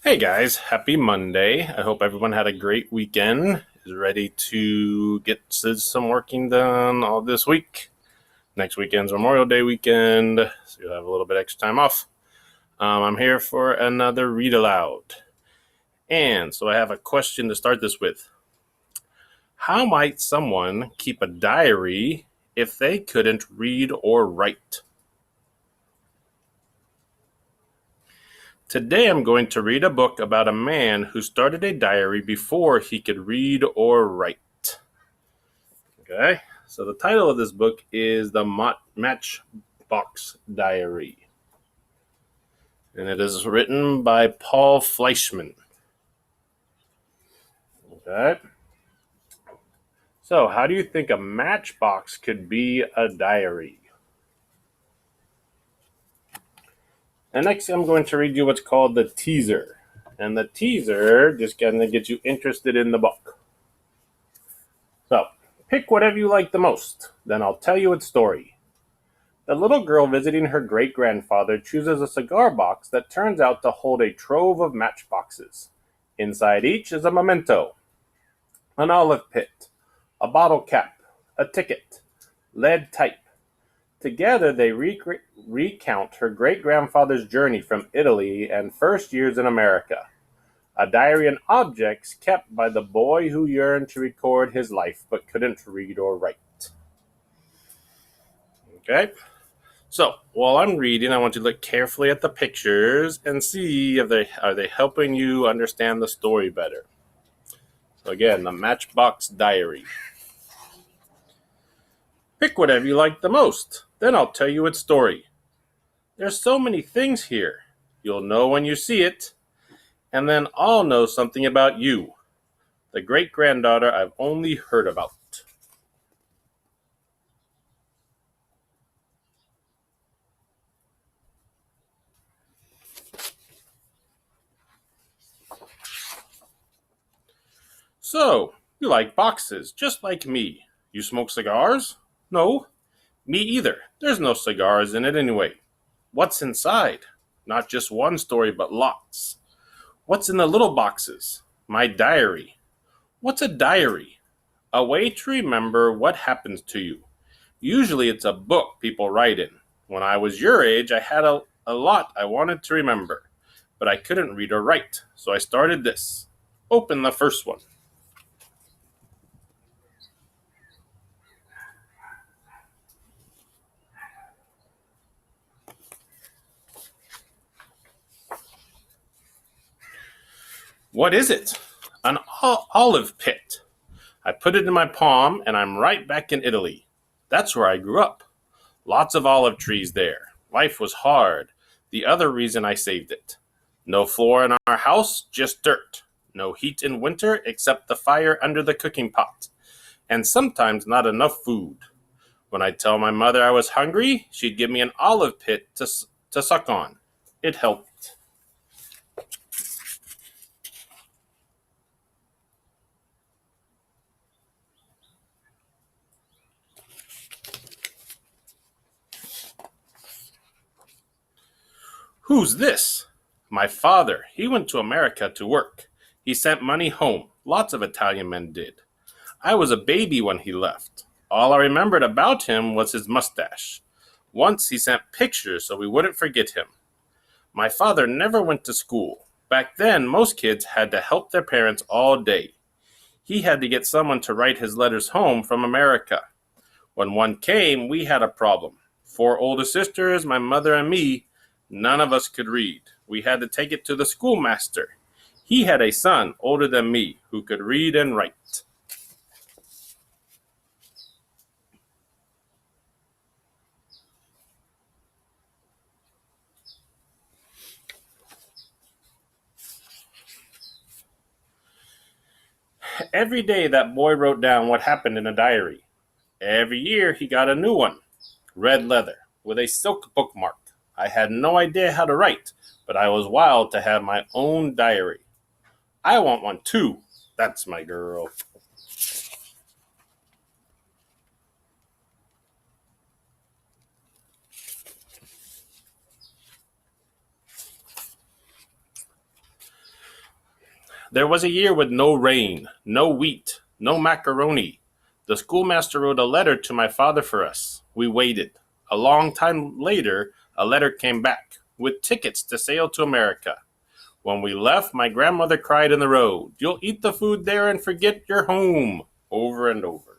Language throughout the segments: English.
Hey guys, happy Monday. I hope everyone had a great weekend, is ready to get some working done all this week. Next weekend's Memorial Day weekend, so you'll have a little bit extra time off. I'm here for another read aloud. And so I have a question to start this with. How might someone keep a diary if they couldn't read or write? Today I'm going to read a book about a man who started a diary before he could read or write. Okay, so the title of this book is The Matchbox Diary. And it is written by Paul Fleischman. Okay. So, how do you think a matchbox could be a diary? And next, I'm going to read you what's called the teaser. And the teaser just kind of gets you interested in the book. So, pick whatever you like the most. Then I'll tell you its story. The little girl visiting her great-grandfather chooses a cigar box that turns out to hold a trove of matchboxes. Inside each is a memento, an olive pit, a bottle cap, a ticket, lead type. Together they recount her great-grandfather's journey from Italy and first years in America. A diary and objects kept by the boy who yearned to record his life but couldn't read or write. Okay? So, while I'm reading, I want you to look carefully at the pictures and see if are they helping you understand the story better. So again, the Matchbox Diary. Pick whatever you like the most. Then I'll tell you its story. There's so many things here. You'll know when you see it. And then I'll know something about you, the great-granddaughter I've only heard about. So, you like boxes, just like me. You smoke cigars? No, me either. There's no cigars in it anyway. What's inside? Not just one story, but lots. What's in the little boxes? My diary. What's a diary? A way to remember what happens to you. Usually it's a book people write in. When I was your age, I had a lot I wanted to remember, but I couldn't read or write, so I started this. Open the first one. What is it? An olive pit. I put it in my palm, and I'm right back in Italy. That's where I grew up. Lots of olive trees there. Life was hard. The other reason I saved it. No floor in our house, just dirt. No heat in winter except the fire under the cooking pot. And sometimes not enough food. When I'd tell my mother I was hungry, she'd give me an olive pit to suck on. It helped. Who's this? My father. He went to America to work. He sent money home. Lots of Italian men did. I was a baby when he left. All I remembered about him was his mustache. Once he sent pictures so we wouldn't forget him. My father never went to school. Back then, most kids had to help their parents all day. He had to get someone to write his letters home from America. When one came, we had a problem. 4 older sisters, my mother and me, none of us could read. We had to take it to the schoolmaster. He had a son older than me who could read and write. Every day that boy wrote down what happened in a diary. Every year he got a new one. Red leather, with a silk bookmark. I had no idea how to write, but I was wild to have my own diary. I want one too. That's my girl. There was a year with no rain, no wheat, no macaroni. The schoolmaster wrote a letter to my father for us. We waited. A long time later, a letter came back with tickets to sail to America. When we left, my grandmother cried in the road, "You'll eat the food there and forget your home," over and over.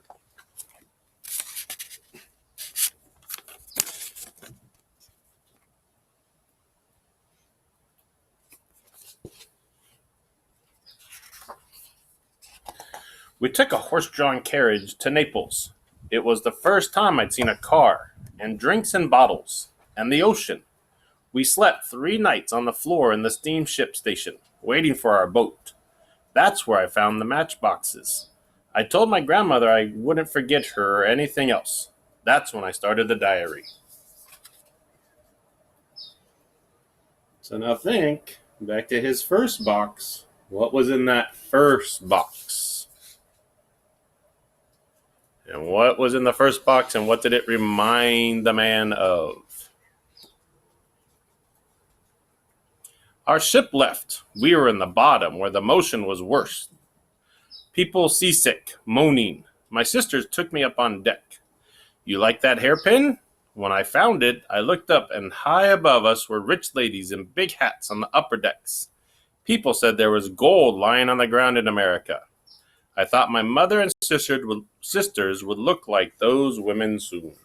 We took a horse-drawn carriage to Naples. It was the first time I'd seen a car, and drinks in bottles, and the ocean. We slept 3 nights on the floor in the steamship station, waiting for our boat. That's where I found the matchboxes. I told my grandmother I wouldn't forget her or anything else. That's when I started the diary. So now think back to his first box. What was in that first box? And what was in the first box, and what did it remind the man of? Our ship left. We were in the bottom, where the motion was worse. People seasick, moaning. My sisters took me up on deck. "You like that hairpin?" When I found it, I looked up, and high above us were rich ladies in big hats on the upper decks. People said there was gold lying on the ground in America. I thought my mother and sisters would look like those women soon.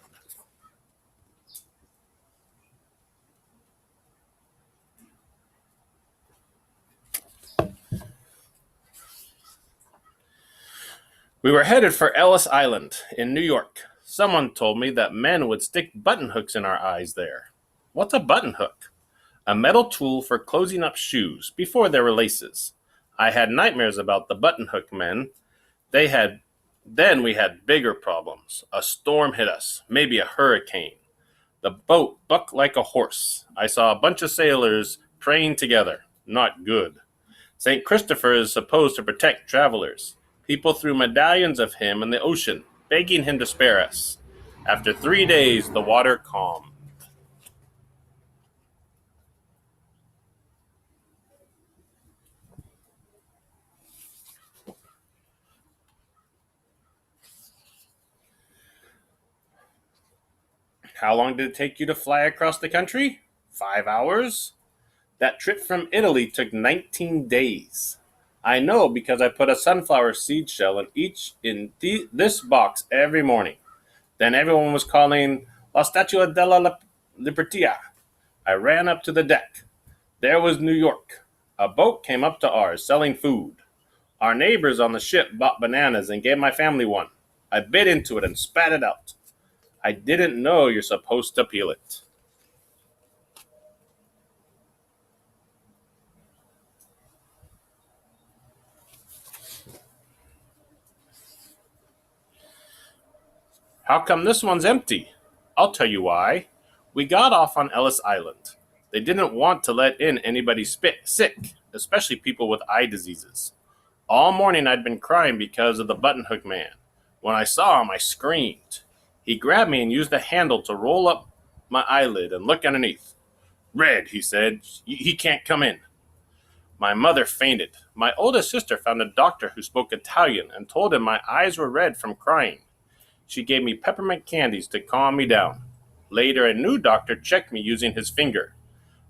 We were headed for Ellis Island in New York. Someone told me that men would stick button hooks in our eyes there. What's a button hook? A metal tool for closing up shoes before there were laces. I had nightmares about the button hook men. Then we had bigger problems. A storm hit us, maybe a hurricane. The boat bucked like a horse. I saw a bunch of sailors praying together. Not good. St. Christopher is supposed to protect travelers. People threw medallions of him in the ocean, begging him to spare us. After 3 days, the water calmed. How long did it take you to fly across the country? 5 hours. That trip from Italy took 19 days. I know because I put a sunflower seed shell this box every morning. Then everyone was calling La Statua della Libertia. I ran up to the deck. There was New York. A boat came up to ours selling food. Our neighbors on the ship bought bananas and gave my family one. I bit into it and spat it out. I didn't know you're supposed to peel it. How come this one's empty? I'll tell you why. We got off on Ellis Island. They didn't want to let in anybody sick, especially people with eye diseases. All morning I'd been crying because of the button hook man. When I saw him, I screamed. He grabbed me and used the handle to roll up my eyelid and look underneath. "Red," he said. "He can't come in." My mother fainted. My oldest sister found a doctor who spoke Italian and told him my eyes were red from crying. She gave me peppermint candies to calm me down. Later, a new doctor checked me using his finger.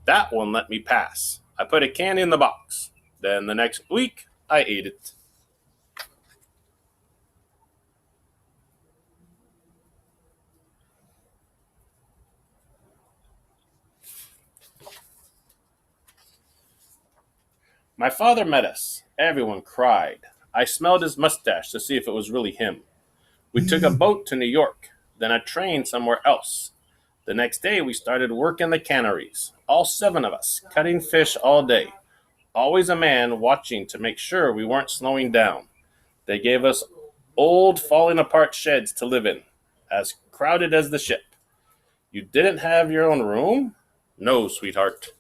That one let me pass. I put a candy in the box. Then the next week, I ate it. My father met us. Everyone cried. I smelled his mustache to see if it was really him. We took a boat to New York, then a train somewhere else. The next day, we started work in the canneries. All 7 of us, cutting fish all day. Always a man watching to make sure we weren't slowing down. They gave us old, falling apart sheds to live in, as crowded as the ship. You didn't have your own room? No, sweetheart.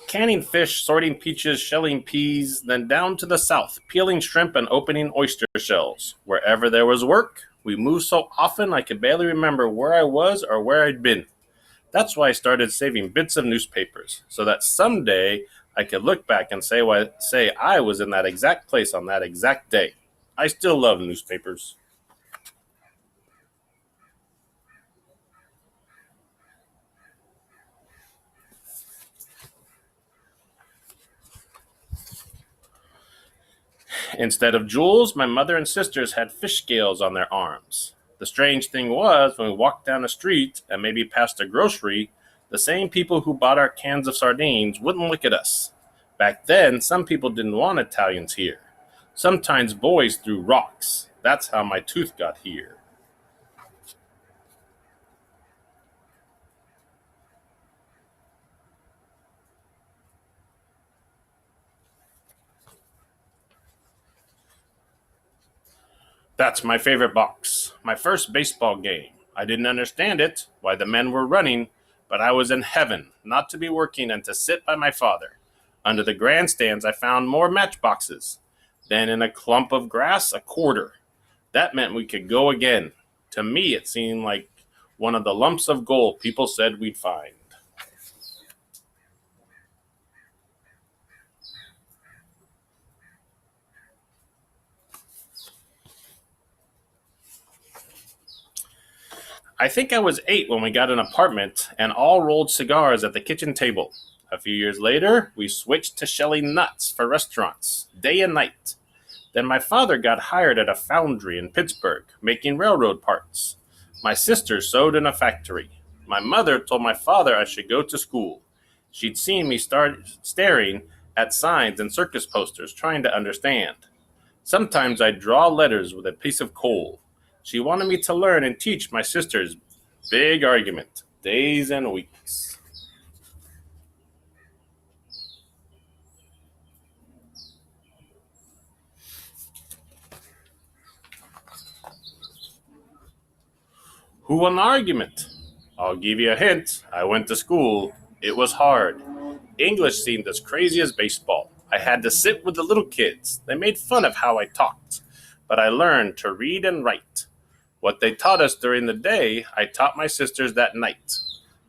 Canning fish, sorting peaches, shelling peas, then down to the south, peeling shrimp and opening oyster shells. Wherever there was work, we moved so often I could barely remember where I was or where I'd been. That's why I started saving bits of newspapers, so that someday I could look back and say I was in that exact place on that exact day. I still love newspapers. Instead of jewels, my mother and sisters had fish scales on their arms. The strange thing was, when we walked down the street and maybe past a grocery, the same people who bought our cans of sardines wouldn't look at us. Back then, some people didn't want Italians here. Sometimes boys threw rocks. That's how my tooth got here. That's my favorite box. My first baseball game. I didn't understand it, why the men were running, but I was in heaven, not to be working and to sit by my father. Under the grandstands, I found more matchboxes. Then in a clump of grass, a quarter. That meant we could go again. To me, it seemed like one of the lumps of gold people said we'd find. I think I was 8 when we got an apartment and all rolled cigars at the kitchen table. A few years later, we switched to shelling nuts for restaurants, day and night. Then my father got hired at a foundry in Pittsburgh, making railroad parts. My sister sewed in a factory. My mother told my father I should go to school. She'd seen me start staring at signs and circus posters, trying to understand. Sometimes I'd draw letters with a piece of coal. She wanted me to learn and teach my sisters. Big argument, days and weeks. Who won the argument? I'll give you a hint. I went to school. It was hard. English seemed as crazy as baseball. I had to sit with the little kids. They made fun of how I talked. But I learned to read and write. What they taught us during the day, I taught my sisters that night.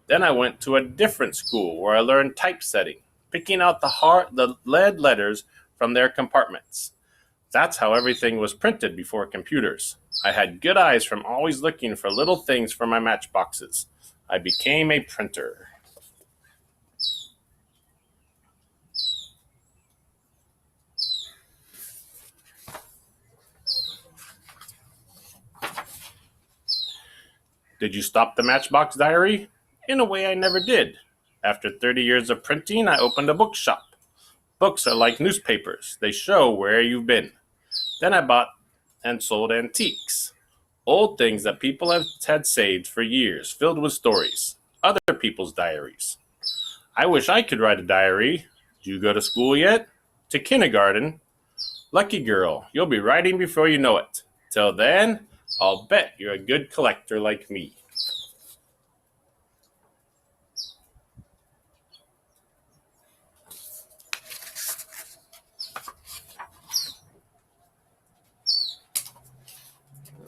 Then I went to a different school where I learned typesetting, picking out the lead letters from their compartments. That's how everything was printed before computers. I had good eyes from always looking for little things for my matchboxes. I became a printer. Did you stop the Matchbox Diary? In a way, I never did. After 30 years of printing, I opened a bookshop. Books are like newspapers. They show where you've been. Then I bought and sold antiques. Old things that people have had saved for years, filled with stories. Other people's diaries. I wish I could write a diary. Do you go to school yet? To kindergarten? Lucky girl, you'll be writing before you know it. Till then, I'll bet you're a good collector like me.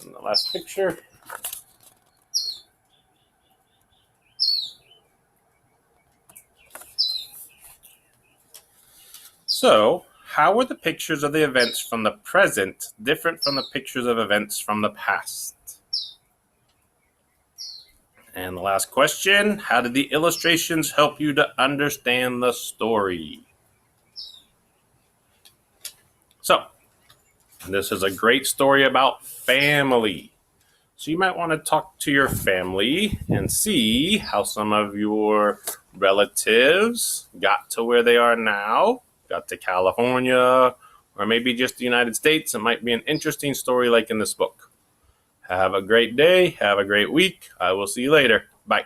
And the last picture. So, how were the pictures of the events from the present different from the pictures of events from the past? And the last question, how did the illustrations help you to understand the story? So, this is a great story about family. So you might want to talk to your family and see how some of your relatives got to where they are now, got to California, or maybe just the United States. It might be an interesting story like in this book. Have a great day. Have a great week. I will see you later. Bye.